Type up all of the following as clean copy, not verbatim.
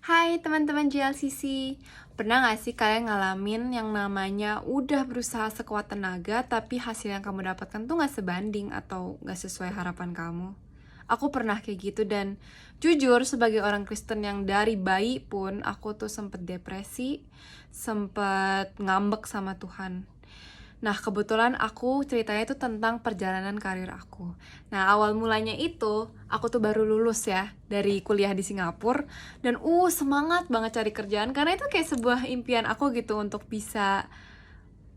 Hai teman-teman JLCC, pernah gak sih kalian ngalamin yang namanya udah berusaha sekuat tenaga tapi hasil yang kamu dapatkan tuh gak sebanding atau gak sesuai harapan kamu? Aku pernah kayak gitu dan jujur sebagai orang Kristen yang dari bayi pun aku tuh sempet depresi, sempet ngambek sama Tuhan. Nah, kebetulan aku ceritanya itu tentang perjalanan karir aku. Nah, awal mulanya itu, aku tuh baru lulus ya dari kuliah di Singapura. Dan semangat banget cari kerjaan karena itu kayak sebuah impian aku gitu untuk bisa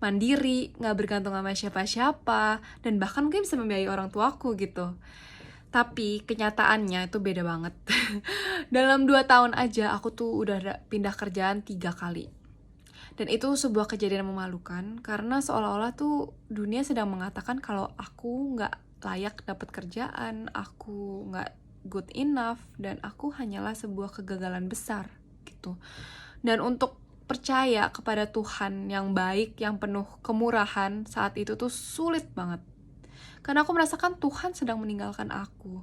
mandiri, gak bergantung sama siapa-siapa, dan bahkan mungkin bisa membiayai orang tuaku gitu. Tapi kenyataannya itu beda banget. Dalam 2 tahun aja aku tuh udah pindah kerjaan 3 kali. Dan itu sebuah kejadian memalukan karena seolah-olah tuh dunia sedang mengatakan kalau aku nggak layak dapat kerjaan, aku nggak good enough, dan aku hanyalah sebuah kegagalan besar gitu. Dan untuk percaya kepada Tuhan yang baik, yang penuh kemurahan saat itu tuh sulit banget. Karena aku merasakan Tuhan sedang meninggalkan aku.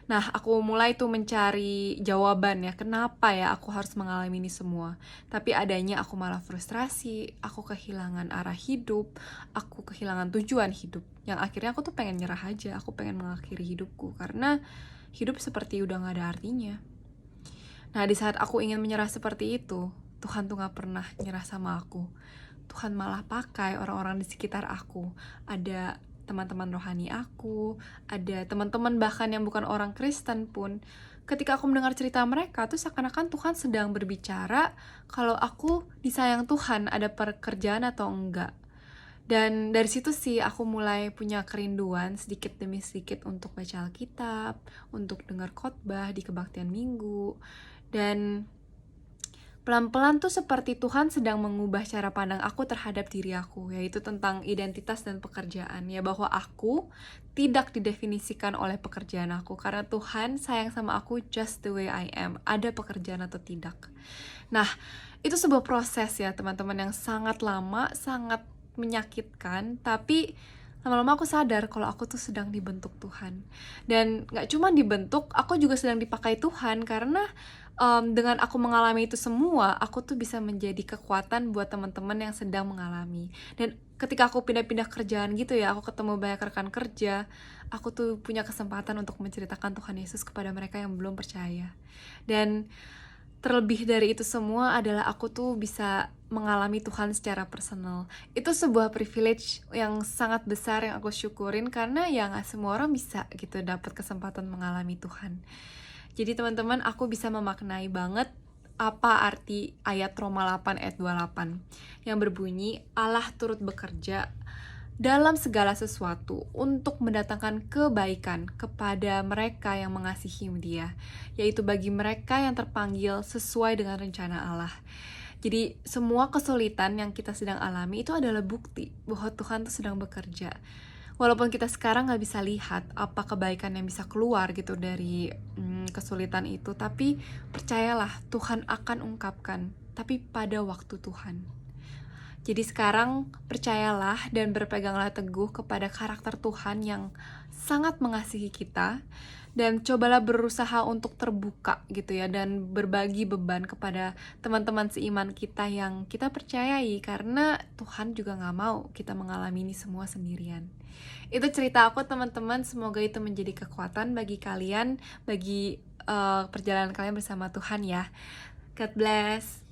Nah, aku mulai tuh mencari jawaban ya, kenapa ya aku harus mengalami ini semua. Tapi adanya aku malah frustrasi, aku kehilangan arah hidup, aku kehilangan tujuan hidup. Yang akhirnya aku tuh pengen nyerah aja, aku pengen mengakhiri hidupku. Karena hidup seperti udah gak ada artinya. Nah, di saat aku ingin menyerah seperti itu, Tuhan tuh gak pernah nyerah sama aku. Tuhan malah pakai orang-orang di sekitar aku. Ada teman-teman rohani aku, ada teman-teman bahkan yang bukan orang Kristen pun. Ketika aku mendengar cerita mereka tuh seakan-akan Tuhan sedang berbicara kalau aku disayang Tuhan, ada pekerjaan atau enggak. Dan dari situ sih aku mulai punya kerinduan sedikit demi sedikit untuk baca Alkitab, untuk dengar khotbah di kebaktian minggu. Dan pelan-pelan tuh seperti Tuhan sedang mengubah cara pandang aku terhadap diri aku, yaitu tentang identitas dan pekerjaan, ya bahwa aku tidak didefinisikan oleh pekerjaan aku, karena Tuhan sayang sama aku just the way I am, ada pekerjaan atau tidak. Nah, itu sebuah proses ya teman-teman yang sangat lama, sangat menyakitkan, tapi lama-lama aku sadar kalau aku tuh sedang dibentuk Tuhan. Dan gak cuma dibentuk, aku juga sedang dipakai Tuhan karena dengan aku mengalami itu semua, aku tuh bisa menjadi kekuatan buat teman-teman yang sedang mengalami. Dan ketika aku pindah-pindah kerjaan gitu ya, aku ketemu banyak rekan kerja, aku tuh punya kesempatan untuk menceritakan Tuhan Yesus kepada mereka yang belum percaya. Dan terlebih dari itu semua adalah aku tuh bisa mengalami Tuhan secara personal. Itu sebuah privilege yang sangat besar yang aku syukurin karena ya gak semua orang bisa gitu dapat kesempatan mengalami Tuhan. Jadi teman-teman, aku bisa memaknai banget apa arti ayat Roma 8 ayat 28 yang berbunyi Allah turut bekerja dalam segala sesuatu untuk mendatangkan kebaikan kepada mereka yang mengasihi Dia, yaitu bagi mereka yang terpanggil sesuai dengan rencana Allah. Jadi semua kesulitan yang kita sedang alami itu adalah bukti bahwa Tuhan tuh sedang bekerja. Walaupun kita sekarang gak bisa lihat apa kebaikan yang bisa keluar gitu dari kesulitan itu, tapi percayalah Tuhan akan ungkapkan, tapi pada waktu Tuhan. Jadi sekarang percayalah dan berpeganglah teguh kepada karakter Tuhan yang sangat mengasihi kita, dan cobalah berusaha untuk terbuka gitu ya, dan berbagi beban kepada teman-teman seiman kita yang kita percayai, karena Tuhan juga gak mau kita mengalami ini semua sendirian. Itu cerita aku teman-teman, semoga itu menjadi kekuatan bagi kalian, bagi perjalanan kalian bersama Tuhan ya. God bless.